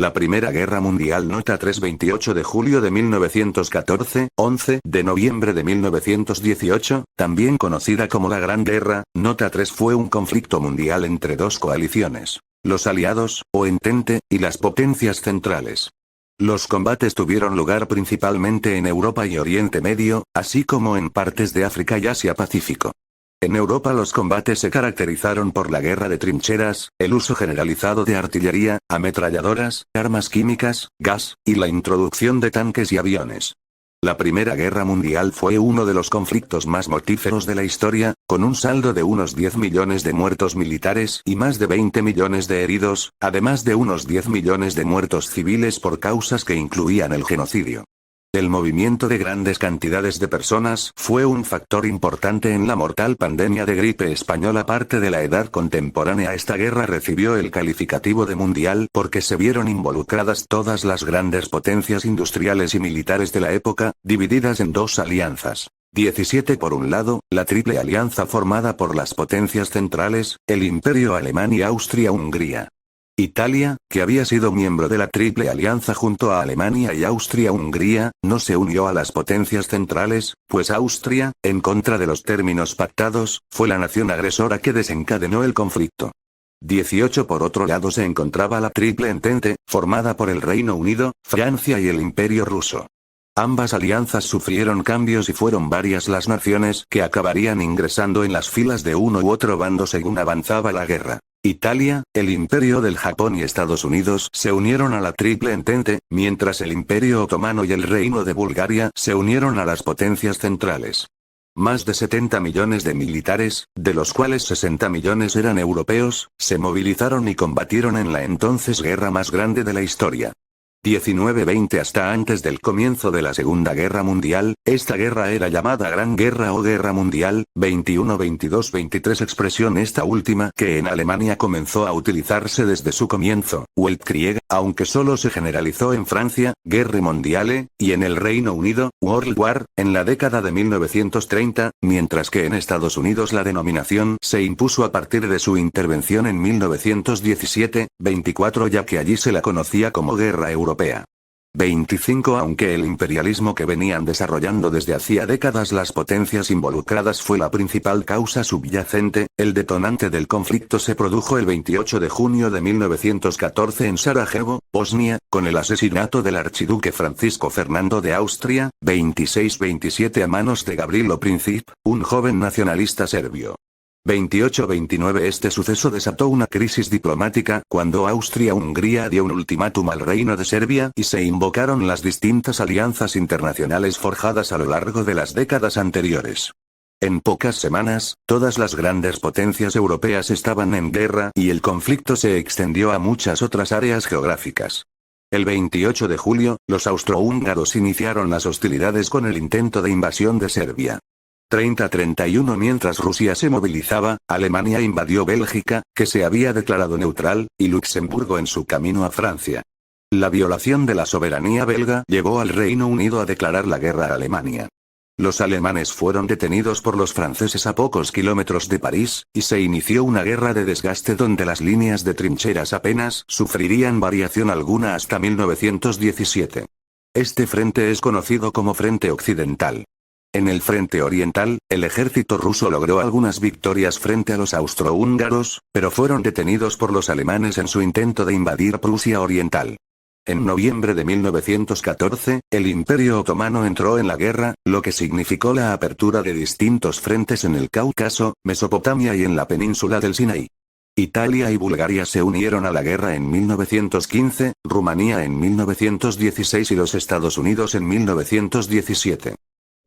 La Primera Guerra Mundial. Nota 3, 28 de julio de 1914, 11 de noviembre de 1918, también conocida como la Gran Guerra. Nota 3 fue un conflicto mundial entre dos coaliciones, los aliados, o Entente, y las potencias centrales. Los combates tuvieron lugar principalmente en Europa y Oriente Medio, así como en partes de África y Asia-Pacífico. En Europa los combates se caracterizaron por la guerra de trincheras, el uso generalizado de artillería, ametralladoras, armas químicas, gas, y la introducción de tanques y aviones. La Primera Guerra Mundial fue uno de los conflictos más mortíferos de la historia, con un saldo de unos 10 millones de muertos militares y más de 20 millones de heridos, además de unos 10 millones de muertos civiles por causas que incluían el genocidio. El movimiento de grandes cantidades de personas fue un factor importante en la mortal pandemia de gripe española. Parte de la edad contemporánea. Esta guerra recibió el calificativo de mundial porque se vieron involucradas todas las grandes potencias industriales y militares de la época, divididas en dos alianzas. 17 por un lado, la Triple Alianza formada por las potencias centrales, el Imperio Alemán y Austria-Hungría. Italia, que había sido miembro de la Triple Alianza junto a Alemania y Austria-Hungría, no se unió a las potencias centrales, pues Austria, en contra de los términos pactados, fue la nación agresora que desencadenó el conflicto. 18 Por otro lado se encontraba la Triple Entente, formada por el Reino Unido, Francia y el Imperio Ruso. Ambas alianzas sufrieron cambios y fueron varias las naciones que acabarían ingresando en las filas de uno u otro bando según avanzaba la guerra. Italia, el Imperio del Japón y Estados Unidos se unieron a la Triple Entente, mientras el Imperio Otomano y el Reino de Bulgaria se unieron a las potencias centrales. Más de 70 millones de militares, de los cuales 60 millones eran europeos, se movilizaron y combatieron en la entonces guerra más grande de la historia. 19-20 Hasta antes del comienzo de la Segunda Guerra Mundial, esta guerra era llamada Gran Guerra o Guerra Mundial. 21-22-23 Expresión esta última que en Alemania comenzó a utilizarse desde su comienzo, Weltkrieg, aunque solo se generalizó en Francia, Guerre Mondiale, y en el Reino Unido, World War, en la década de 1930, mientras que en Estados Unidos la denominación se impuso a partir de su intervención en 1917-24 ya que allí se la conocía como Guerra Europea. 25 Aunque el imperialismo que venían desarrollando desde hacía décadas las potencias involucradas fue la principal causa subyacente, el detonante del conflicto se produjo el 28 de junio de 1914 en Sarajevo, Bosnia, con el asesinato del archiduque Francisco Fernando de Austria, 26-27 a manos de Gavrilo Princip, un joven nacionalista serbio. 28-29 Este suceso desató una crisis diplomática cuando Austria-Hungría dio un ultimátum al Reino de Serbia y se invocaron las distintas alianzas internacionales forjadas a lo largo de las décadas anteriores. En pocas semanas, todas las grandes potencias europeas estaban en guerra y el conflicto se extendió a muchas otras áreas geográficas. El 28 de julio, los austrohúngaros iniciaron las hostilidades con el intento de invasión de Serbia. 30-31 Mientras Rusia se movilizaba, Alemania invadió Bélgica, que se había declarado neutral, y Luxemburgo en su camino a Francia. La violación de la soberanía belga llevó al Reino Unido a declarar la guerra a Alemania. Los alemanes fueron detenidos por los franceses a pocos kilómetros de París, y se inició una guerra de desgaste donde las líneas de trincheras apenas sufrirían variación alguna hasta 1917. Este frente es conocido como Frente Occidental. En el frente oriental, el ejército ruso logró algunas victorias frente a los austrohúngaros, pero fueron detenidos por los alemanes en su intento de invadir Prusia Oriental. En noviembre de 1914, el Imperio Otomano entró en la guerra, lo que significó la apertura de distintos frentes en el Cáucaso, Mesopotamia y en la península del Sinaí. Italia y Bulgaria se unieron a la guerra en 1915, Rumanía en 1916 y los Estados Unidos en 1917.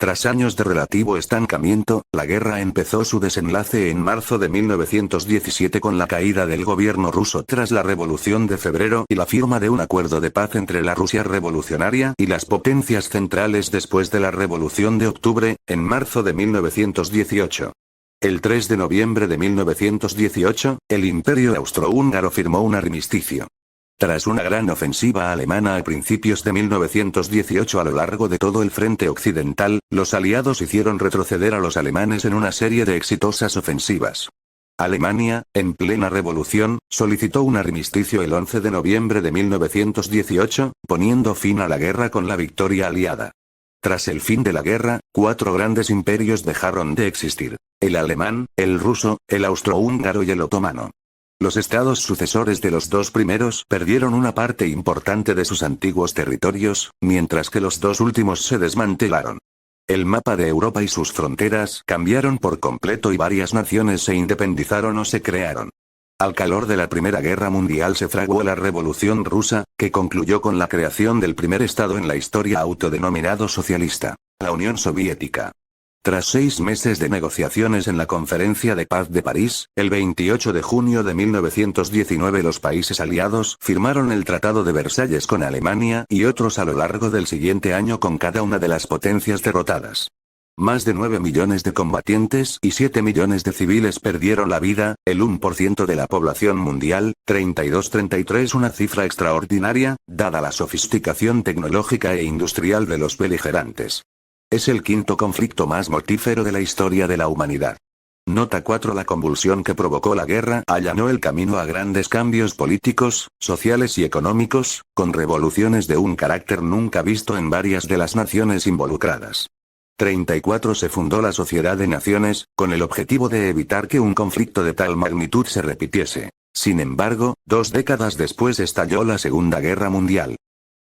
Tras años de relativo estancamiento, la guerra empezó su desenlace en marzo de 1917 con la caída del gobierno ruso tras la Revolución de Febrero y la firma de un acuerdo de paz entre la Rusia revolucionaria y las potencias centrales después de la Revolución de Octubre, en marzo de 1918. El 3 de noviembre de 1918, el Imperio Austrohúngaro firmó un armisticio. Tras una gran ofensiva alemana a principios de 1918 a lo largo de todo el frente occidental, los aliados hicieron retroceder a los alemanes en una serie de exitosas ofensivas. Alemania, en plena revolución, solicitó un armisticio el 11 de noviembre de 1918, poniendo fin a la guerra con la victoria aliada. Tras el fin de la guerra, 4 grandes imperios dejaron de existir: el alemán, el ruso, el austrohúngaro y el otomano. Los estados sucesores de los 2 primeros perdieron una parte importante de sus antiguos territorios, mientras que los 2 últimos se desmantelaron. El mapa de Europa y sus fronteras cambiaron por completo y varias naciones se independizaron o se crearon. Al calor de la Primera Guerra Mundial se fraguó la Revolución Rusa, que concluyó con la creación del primer estado en la historia autodenominado socialista, la Unión Soviética. Tras 6 meses de negociaciones en la Conferencia de Paz de París, el 28 de junio de 1919 los países aliados firmaron el Tratado de Versalles con Alemania y otros a lo largo del siguiente año con cada una de las potencias derrotadas. Más de 9 millones de combatientes y 7 millones de civiles perdieron la vida, el 1% de la población mundial, 32-33, una cifra extraordinaria, dada la sofisticación tecnológica e industrial de los beligerantes. Es el 5º conflicto más mortífero de la historia de la humanidad. Nota 4. La convulsión que provocó la guerra allanó el camino a grandes cambios políticos, sociales y económicos, con revoluciones de un carácter nunca visto en varias de las naciones involucradas. 34. Se fundó la Sociedad de Naciones, con el objetivo de evitar que un conflicto de tal magnitud se repitiese. Sin embargo, 2 décadas después estalló la Segunda Guerra Mundial.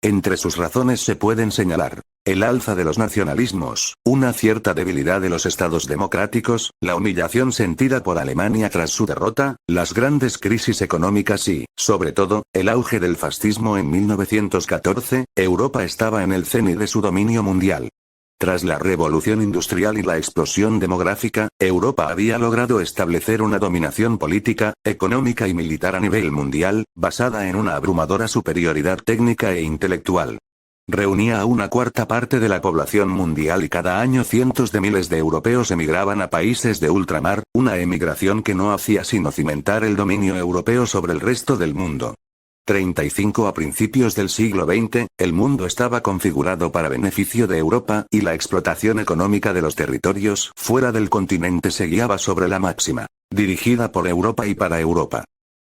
Entre sus razones se pueden señalar: el alza de los nacionalismos, una cierta debilidad de los estados democráticos, la humillación sentida por Alemania tras su derrota, las grandes crisis económicas y, sobre todo, el auge del fascismo en 1914. Europa estaba en el cenit de su dominio mundial. Tras la revolución industrial y la explosión demográfica, Europa había logrado establecer una dominación política, económica y militar a nivel mundial, basada en una abrumadora superioridad técnica e intelectual. Reunía a una 1/4 parte de la población mundial y cada año cientos de miles de europeos emigraban a países de ultramar, una emigración que no hacía sino cimentar el dominio europeo sobre el resto del mundo. 35. A principios del siglo XX, el mundo estaba configurado para beneficio de Europa y la explotación económica de los territorios fuera del continente se guiaba sobre la máxima, dirigida por Europa y para Europa.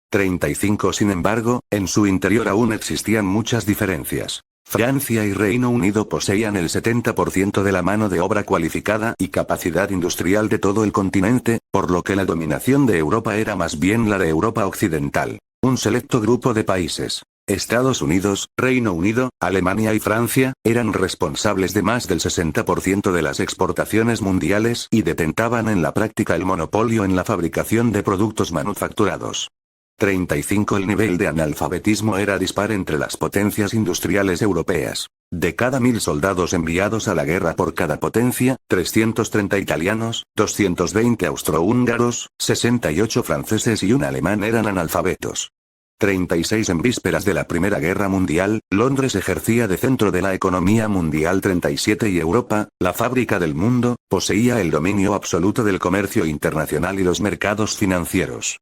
35. Sin embargo, en su interior aún existían muchas diferencias. Francia y Reino Unido poseían el 70% de la mano de obra cualificada y capacidad industrial de todo el continente, por lo que la dominación de Europa era más bien la de Europa occidental. Un selecto grupo de países, Estados Unidos, Reino Unido, Alemania y Francia, eran responsables de más del 60% de las exportaciones mundiales y detentaban en la práctica el monopolio en la fabricación de productos manufacturados. 35. El nivel de analfabetismo era dispar entre las potencias industriales europeas. De cada 1000 soldados enviados a la guerra por cada potencia, 330 italianos, 220 austrohúngaros, 68 franceses y un alemán eran analfabetos. 36. En vísperas de la Primera Guerra Mundial, Londres ejercía de centro de la economía mundial. 37. Y Europa, la fábrica del mundo, poseía el dominio absoluto del comercio internacional y los mercados financieros.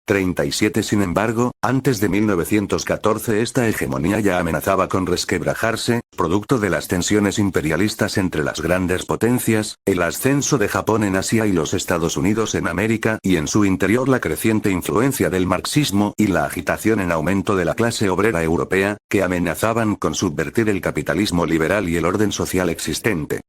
37. Sin embargo, antes de 1914 esta hegemonía ya amenazaba con resquebrajarse, producto de las tensiones imperialistas entre las grandes potencias, el ascenso de Japón en Asia y los Estados Unidos en América y en su interior la creciente influencia del marxismo y la agitación en aumento de la clase obrera europea, que amenazaban con subvertir el capitalismo liberal y el orden social existente.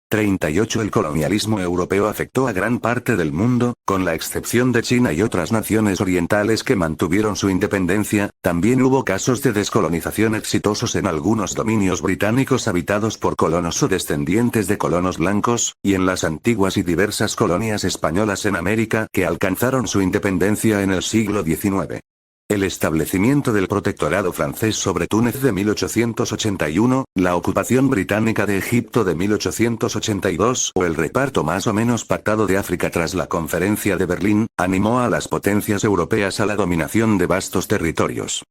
38. El colonialismo europeo afectó a gran parte del mundo, con la excepción de China y otras naciones orientales que mantuvieron su independencia. También hubo casos de descolonización exitosos en algunos dominios británicos habitados por colonos o descendientes de colonos blancos, y en las antiguas y diversas colonias españolas en América que alcanzaron su independencia en el siglo XIX. El establecimiento del protectorado francés sobre Túnez de 1881, la ocupación británica de Egipto de 1882 o el reparto más o menos pactado de África tras la Conferencia de Berlín, animó a las potencias europeas a la dominación de vastos territorios.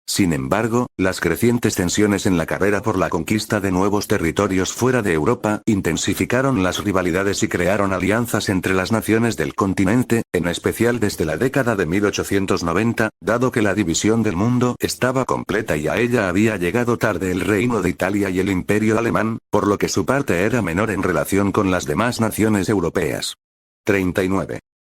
Sin embargo, las crecientes tensiones en la carrera por la conquista de nuevos territorios fuera de Europa intensificaron las rivalidades y crearon alianzas entre las naciones del continente, en especial desde la década de 1890, dado que la división del mundo estaba completa y a ella había llegado tarde el Reino de Italia y el Imperio Alemán, por lo que su parte era menor en relación con las demás naciones europeas. 39.